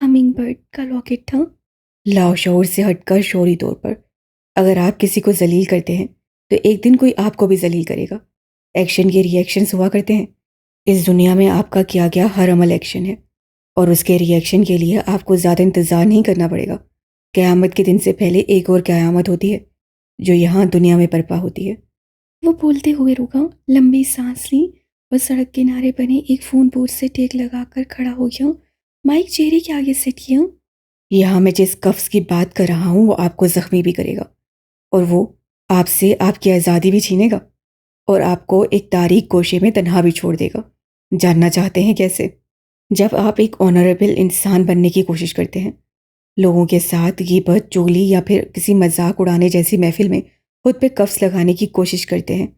हमिंग बर्ड का लॉकेट था। लाशौर से हटकर शौरी तौर पर, अगर आप किसी को जलील करते हैं तो एक दिन कोई आपको भी जलील करेगा। एक्शन के रिएक्शंस हुआ करते हैं। इस दुनिया में आपका किया गया हर अमल एक्शन है, और उसके रिएक्शन के लिए आपको ज़्यादा इंतज़ार नहीं करना पड़ेगा। क़यामत के दिन से पहले एक और क़यामत होती है जो यहाँ दुनिया में बर्पा होती है। वो बोलते हुए रुका, लंबी सांस ली और सड़क किनारे बने एक फोन बूथ से टेक लगाकर खड़ा हो गया। माइक चेहरे के आगे सेट किया। यहाँ मैं जिस कफ्स की बात कर रहा हूँ वो आपको ज़ख्मी भी करेगा, और वो आपसे आपकी आज़ादी भी छीनेगा, और आपको एक तारीख गोशे में तन्हा भी छोड़ देगा। जानना चाहते हैं कैसे? जब आप एक ऑनरेबल इंसान बनने की कोशिश करते हैं, लोगों के साथ गिबत, चुगली या फिर किसी मजाक उड़ाने जैसी महफिल में खुद पे कफ्स लगाने की कोशिश करते हैं,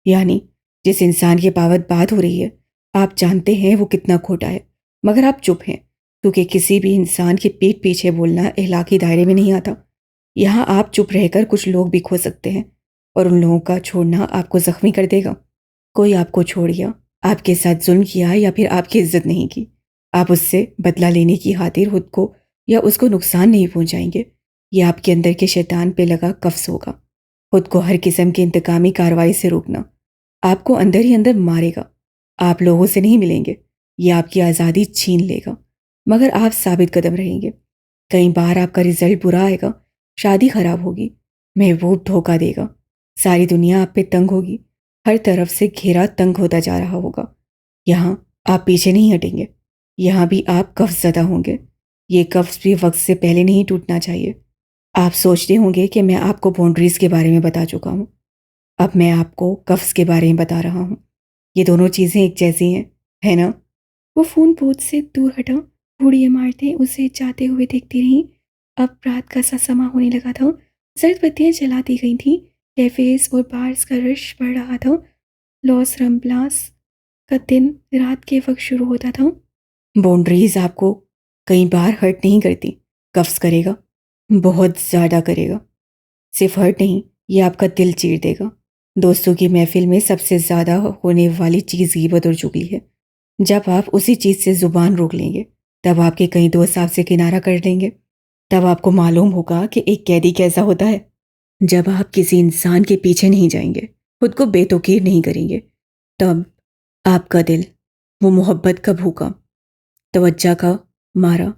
यानी जिस इंसान की बाबत बात हो रही है आप जानते हैं वो कितना खोटा है, मगर आप चुप हैं, क्योंकि किसी भी इंसान के पीठ पीछे बोलना इखलाकी दायरे में नहीं आता। यहाँ आप चुप रहकर कुछ लोग भी खो सकते हैं, और उन लोगों का छोड़ना आपको ज़ख्मी कर देगा। कोई आपको छोड़ गया, आपके साथ जुल्म किया या फिर आपकी इज्जत नहीं की, आप उससे बदला लेने की खातिर खुद को या उसको नुकसान नहीं पहुंचाएंगे। यह आपके अंदर के शैतान पे लगा कफ्स होगा। खुद को हर किस्म की इंतकामी कार्रवाई से रोकना आपको अंदर ही अंदर मारेगा। आप लोगों से नहीं मिलेंगे, यह आपकी आज़ादी छीन लेगा, मगर आप साबित कदम रहेंगे। कई बार आपका रिजल्ट बुरा आएगा, शादी खराब होगी, महबूब धोखा देगा, सारी दुनिया आप पे तंग होगी, हर तरफ से घेरा तंग होता जा रहा होगा। यहाँ आप पीछे नहीं हटेंगे, यहाँ भी आप कफ्स ज़दा होंगे। ये कफ्स भी वक्त से पहले नहीं टूटना चाहिए। आप सोचते होंगे कि मैं आपको बाउंड्रीज़ के बारे में बता चुका हूँ, अब मैं आपको कफ्स के बारे में बता रहा हूँ। ये दोनों चीज़ें एक जैसी हैं, है ना? वो फोन बूथ से दूर हटा। बूढ़ी इमारतें उसे जाते हुए देखती रहीं। अब रात का सा समा होने लगा था। जर्द बत्तियां जला दी गई थीं। कैफेज और बार्स का रश बढ़ रहा था। लॉस रम्बलास का दिन रात के वक्त शुरू होता था। बाउंड्रीज आपको कई बार हर्ट नहीं करती, कफ्स करेगा, बहुत ज़्यादा करेगा। सिर्फ हर्ट नहीं, ये आपका दिल चीर देगा। दोस्तों की महफिल में सबसे ज़्यादा होने वाली चीज़ गीबत और चुगली है। जब आप उसी चीज़ से ज़ुबान रोक लेंगे, तब आपके कई दोस्त आपसे किनारा कर लेंगे। तब आपको मालूम होगा कि एक कैदी कैसा होता है। जब आप किसी इंसान के पीछे नहीं जाएंगे, खुद को बेतौकीर नहीं करेंगे, तब आपका दिल, वो मोहब्बत का भूखा, तवज्जा का मारा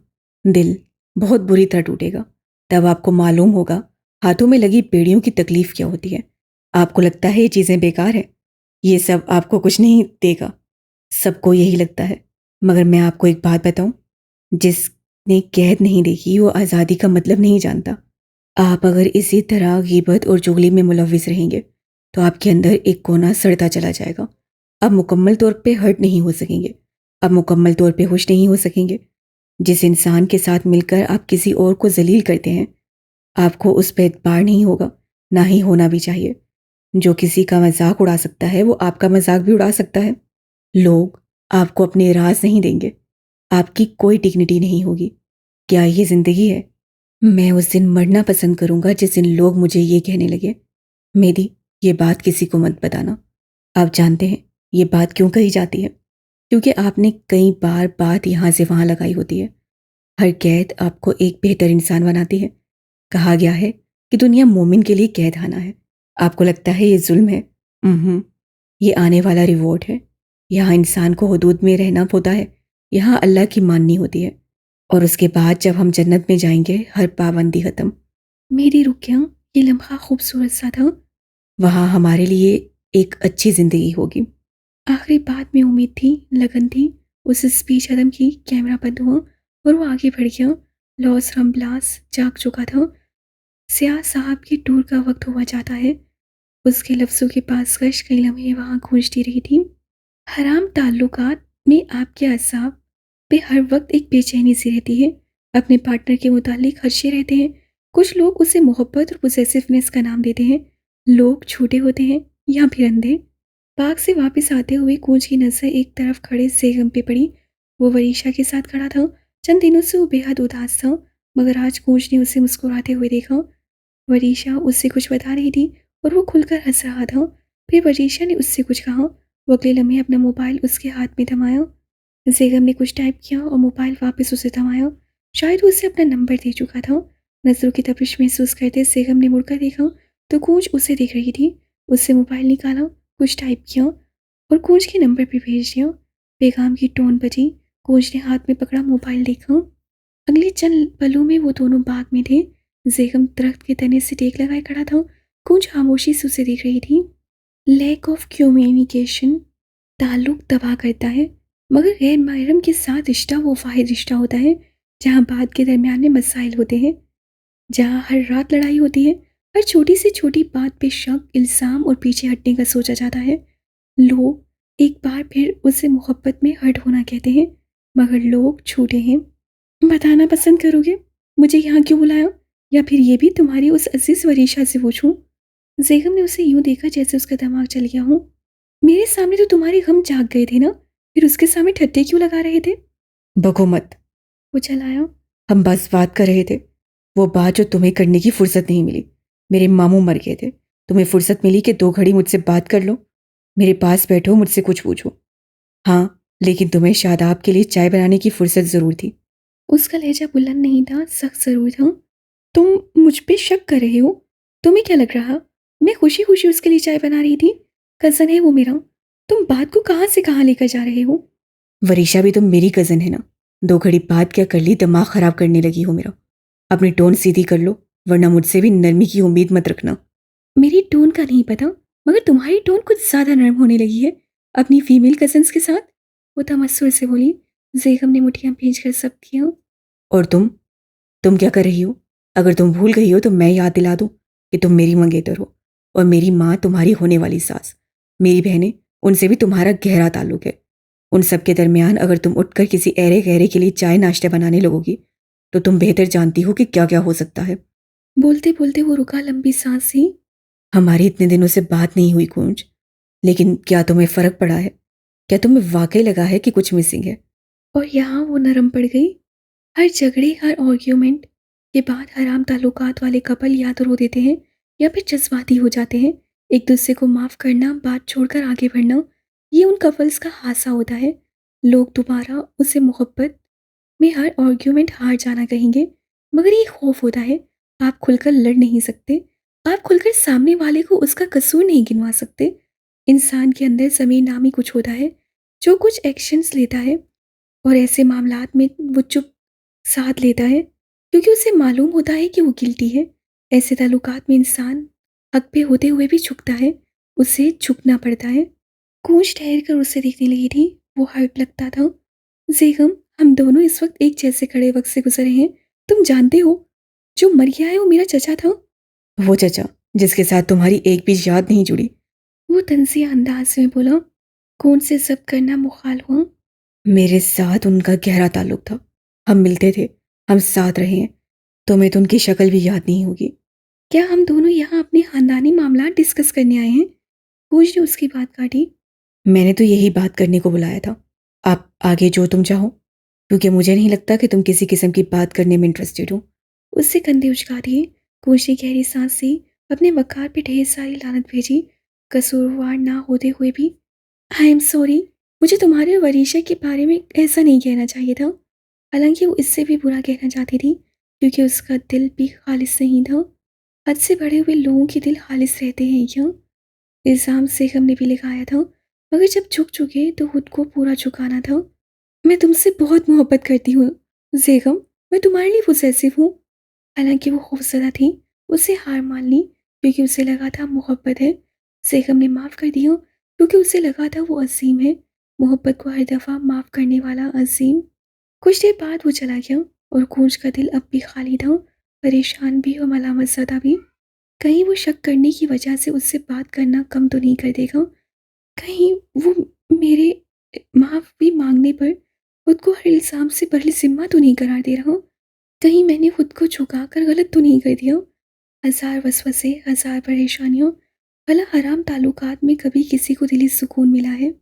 दिल बहुत बुरी तरह टूटेगा। तब आपको मालूम होगा हाथों में लगी बेड़ियों की तकलीफ क्या होती है। आपको लगता है ये चीज़ें बेकार है, ये सब आपको कुछ नहीं देगा। सबको यही लगता है, मगर मैं आपको एक बात बताऊं, जिसने कैद नहीं देखी वो आज़ादी का मतलब नहीं जानता। आप अगर इसी तरह गीबत और चुगली में मुलविस रहेंगे तो आपके अंदर एक कोना सड़ता चला जाएगा। आप मुकम्मल तौर पे हर्ट नहीं हो सकेंगे, आप मुकम्मल तौर पे खुश नहीं हो सकेंगे। जिस इंसान के साथ मिलकर आप किसी और को जलील करते हैं, आपको उस पर एतबार नहीं होगा, ना ही होना भी चाहिए। जो किसी का मजाक उड़ा सकता है वो आपका मजाक भी उड़ा सकता है। लोग आपको अपने राज नहीं देंगे, आपकी कोई डिग्निटी नहीं होगी। क्या ये जिंदगी है? मैं उस दिन मरना पसंद करूंगा जिस दिन लोग मुझे ये कहने लगे, मेरी ये बात किसी को मत बताना। आप जानते हैं ये बात क्यों कही जाती है? क्योंकि आपने कई बार बात यहाँ से वहाँ लगाई होती है। हर कैद आपको एक बेहतर इंसान बनाती है। कहा गया है कि दुनिया मोमिन के लिए कैद खाना है। आपको लगता है ये जुल्म है? ये आने वाला रिवॉर्ड है। यहाँ इंसान को हुदूद में रहना होता है, यहाँ अल्लाह की माननी होती है, और उसके बाद जब हम जन्नत में जाएंगे हर पाबंदी खत्म। मेरी रुकिया, ये लम्हा खूबसूरत सा था। वहाँ हमारे लिए एक अच्छी जिंदगी होगी। आखिरी बात में उम्मीद थी, लगन थी। उस स्पीच खत्म की, कैमरा बंद हुआ और वो आगे बढ़ गया। लॉस रम्बलास जाग चुका था। सियाह साहब की टूर का वक्त हुआ जाता है। उसके लफ्ज़ों के पास कश कई लम्हे वहाँ गूंजती रही थी। हराम ताल्लुकात में आपके असाब पे हर वक्त एक बेचैनी सी रहती है। अपने पार्टनर के मुतालिक खदशे रहते हैं। कुछ लोग उसे मोहब्बत और पोसेसिवनेस का नाम देते हैं। लोग छोटे होते हैं या फिर अंधे। पार्क से वापस आते हुए कूंज की नजर एक तरफ खड़े सेगम पे पड़ी। वो वरीशा के साथ खड़ा था। चंद दिनों से वो बेहद उदास था, मगर आज कूंज ने उसे मुस्कुराते हुए देखा। वरीशा उससे कुछ बता रही थी और वो खुलकर हंस रहा था। फिर वरीशा ने उससे कुछ कहा। वो अगले लम्हे अपना मोबाइल उसके हाथ में थमाया। जेगम ने कुछ टाइप किया और मोबाइल वापस उसे थमाया। शायद वो उसे अपना नंबर दे चुका था। नजरों की तपिश महसूस करते जेगम ने मुड़कर देखा तो कूंज उसे देख रही थी। उससे मोबाइल निकाला, कुछ टाइप किया और कूंज के नंबर पर भेज दिया। पैगाम की टोन बजी। कूंज ने हाथ में पकड़ा मोबाइल देखा। अगले चंद पलों में वो दोनों बाग में थे। जेगम दरख्त के तने से टेक लगाए खड़ा था। कूंज खामोशी से उसे देख रही थी। लैक ऑफ कम्युनिकेशन ताल्लुक तबाह करता है, मगर गैर महरम के साथ रिश्ता वो वाहिद रिश्ता होता है जहाँ बात के दरमियान में मसाइल होते हैं, जहाँ हर रात लड़ाई होती है, हर छोटी से छोटी बात पे शक, इल्ज़ाम और पीछे हटने का सोचा जाता है। लोग एक बार फिर उसे मोहब्बत में हर्ट होना कहते हैं, मगर लोग झूठे हैं। बताना पसंद करोगे मुझे यहाँ क्यों बुलाया, या फिर ये भी तुम्हारी उस अजीज वरीशा से पूछूं? जेगम ने उसे यूं देखा जैसे उसका दिमाग चल गया हो। मेरे सामने तो तुम्हारे गम जाग गए थे ना, फिर उसके सामने ठट्टे क्यों लगा रहे थे? बको मत, वो चलाया। हम बस बात कर रहे थे, वो बात जो तुम्हें करने की फुर्सत नहीं मिली। मेरे मामू मर गए थे, तुम्हें फुर्सत मिली कि 2 घड़ी मुझसे बात कर लो, मेरे पास बैठो, मुझसे कुछ पूछो। हाँ, लेकिन तुम्हें शादाब के लिए चाय बनाने की फुर्सत ज़रूर थी। उसका लहजा बुलंद नहीं था, सख्त जरूर था। तुम मुझ पे शक कर रहे हो? तुम्हें क्या लग रहा मैं खुशी खुशी उसके लिए चाय बना रही थी? कजन है वो मेरा। तुम बात को कहाँ से कहाँ लेकर जा रहे हो? वरीशा भी तो मेरी कज़न है ना। 2 घड़ी बात क्या कर ली, दिमाग ख़राब करने लगी हो मेरा। अपनी टोन सीधी कर लो, वरना मुझसे भी नरमी की उम्मीद मत रखना। मेरी टोन का नहीं पता, मगर तुम्हारी टोन कुछ ज्यादा नरम होने लगी है अपनी फीमेल कजन्स के साथ। वो तमस्सुर से बोली। जेगम ने मुठियां भींच कर सब किया। और तुम क्या कर रही हो? अगर तुम भूल गई हो तो मैं याद दिला दूं कि तुम मेरी मंगेतर हो, और मेरी माँ तुम्हारी होने वाली सास। मेरी बहनें, उनसे भी तुम्हारा गहरा ताल्लुक है। उन सब के दरमियान अगर तुम उठकर किसी ऐरे गहरे के लिए चाय नाश्ते बनाने लगोगी तो तुम बेहतर जानती हो कि क्या क्या हो सकता है। बोलते बोलते वो रुका, लंबी सांस ली। हमारी इतने दिनों से बात नहीं हुई कूंज, लेकिन क्या तुम्हें फर्क पड़ा है? क्या तुम्हें वाकई लगा है कि कुछ मिसिंग है? और यहाँ वो नरम पड़ गई। हर झगड़े, हर आर्ग्यूमेंट के बाद हराम ताल्लुकात वाले कपल या तो रो देते हैं या फिर जज्बाती हो जाते हैं। एक दूसरे को माफ़ करना, बात छोड़कर आगे बढ़ना, ये उन कपल्स का हादसा होता है। लोग दोबारा उसे मोहब्बत में हर आर्ग्यूमेंट हार जाना कहेंगे, मगर ये खौफ होता है। आप खुलकर लड़ नहीं सकते, आप खुलकर सामने वाले को उसका कसूर नहीं गिनवा सकते। इंसान के अंदर ज़मीर नामी कुछ होता है जो कुछ एक्शंस लेता है, और ऐसे मामलात में वो चुप साथ लेता है क्योंकि उसे मालूम होता है कि वो गिल्टी है। ऐसे ताल्लुकात में इंसान हक पे होते हुए भी झुकता है, उसे झुकना पड़ता है। कूंज ठहर कर उसे देखने लगी थी। वो हर्ट लगता था। जेगम, हम दोनों इस वक्त एक जैसे कड़े वक्त से गुजरे हैं। तुम जानते हो, जो मर गया है वो मेरा चचा था। वो चचा जिसके साथ तुम्हारी एक भी याद नहीं जुड़ी? वो तंजिया अंदाज में बोला। कौन से सब करना मुहाल हुआ। मेरे साथ उनका गहरा ताल्लुक था। हम मिलते थे, हम साथ रहे हैं। तुम्हें तो उनकी शक्ल भी याद नहीं होगी। क्या हम दोनों यहाँ अपने खानदानी मामला डिस्कस करने आए हैं? कूंज ने उसकी बात काटी। मैंने तो यही बात करने को बुलाया था। आप आगे जो तुम चाहो, क्योंकि मुझे नहीं लगता कि तुम किसी किस्म की बात करने में इंटरेस्टेड हो। उससे कंधे उचका दिए। कूंज ने गहरी सांस ली, अपने वकार पे ढेर सारी लानत भेजी। कसूरवार ना होते हुए भी, आई एम सॉरी, मुझे तुम्हारे और वरीशा के बारे में ऐसा नहीं कहना चाहिए था। हालांकि वो इससे भी बुरा कहना चाहती थी, क्योंकि उसका दिल भी खालिस नहीं था। हद से बढ़े हुए लोगों के दिल खालिस रहते हैं क्या? इल्ज़ाम से हमने भी लगाया था, मगर जब झुक चुके तो खुद को पूरा झुकाना था। मैं तुमसे बहुत मोहब्बत करती हूँ जेगम, मैं तुम्हारे लिए पोसेसिव हूँ। हालांकि वो खौफजदा थी, उसे हार मान ली क्योंकि उसे लगा था मोहब्बत है। जेगम ने माफ़ कर दिया क्योंकि उसे लगा था वो अजीम है। मोहब्बत को हर दफ़ा माफ़ करने वाला अजीम। कुछ देर बाद वो चला गया और कूंज का दिल अब भी खाली था, परेशान भी और मलामत ज़दा भी। कहीं वो शक करने की वजह से उससे बात करना कम तो नहीं कर देगा? कहीं वो मेरे माफ़ी मांगने पर खुद को हर इल्ज़ाम से बरी ज़िम्मा तो नहीं करार दे रहा? कहीं मैंने खुद को झुका कर गलत तो नहीं कर दिया? हज़ार वसवसे, हज़ार परेशानियों। भला हराम ताल्लुकात में कभी किसी को दिली सुकून मिला है?